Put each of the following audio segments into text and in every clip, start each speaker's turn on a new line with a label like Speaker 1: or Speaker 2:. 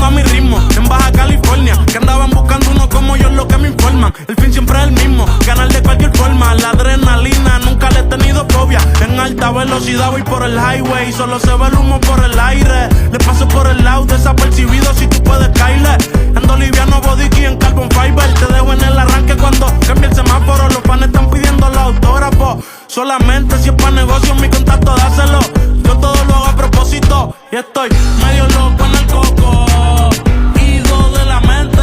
Speaker 1: a mi ritmo. En Baja California, que andaban buscando uno como yo, es lo que me informan. El fin siempre es el mismo, ganar de cualquier forma. La adrenalina, nunca le he tenido fobia. En alta velocidad voy por el highway, solo se ve el humo por el aire. Le paso por el lado desapercibido si tú puedes caerle. Ando liviano, body key en carbon fiber. Te dejo en el arranque cuando cambie el semáforo. Los fans están pidiendo los autógrafos. Solamente si es pa' negocio, mi contacto, dáselo. Yo todo lo hago a propósito y estoy medio loco en el coco. Ido de la mente,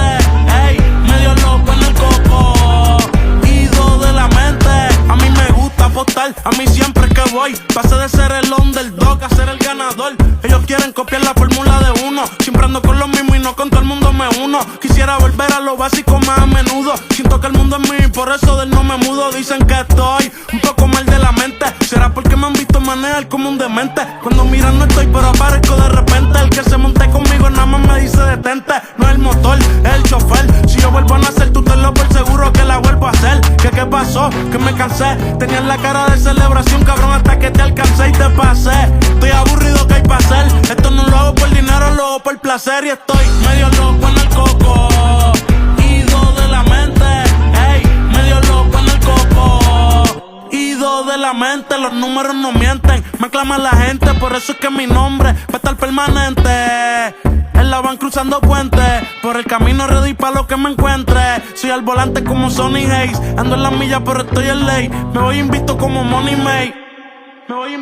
Speaker 1: ey, medio loco en el coco. Ido de la mente, a mí me gusta apostar, a mí siempre que voy. Pasé de ser el underdog a ser el ganador. Ellos quieren copiar la fórmula de uno. Siempre ando con lo mismo y no con todo el mundo me uno. Quisiera volver a lo básico más a menudo. Siento que el mundo es mío y por eso del no me mudo. Dicen que estoy un poco mal de la mente. ¿Será porque me han visto manejar como un demente? Cuando miran no estoy pero aparezco de repente. El que se monte conmigo nada más me dice detente. No es el motor, es el chofer. Si yo vuelvo a nacer tú te lo por seguro que la vuelvo a hacer. ¿Que qué pasó? Que me cansé. Tenías la cara de celebración cabrón hasta que te alcancé y te pasé. Estoy aburrido, ¿qué hay pa' hacer? Esto no lo hago por dinero, lo hago por placer. Y estoy medio loco en el coco. Ido de la mente, ey, medio loco en el coco. Ido de la mente, los números no mienten. Me clama la gente, por eso es que mi nombre va a estar permanente. En la van cruzando puentes, por el camino ready pa' lo que me encuentre. Soy al volante como Sonny Hayes. Ando en la milla pero estoy en ley. Me voy invicto como Money May. Me voy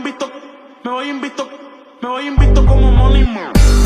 Speaker 1: invicto como Money May.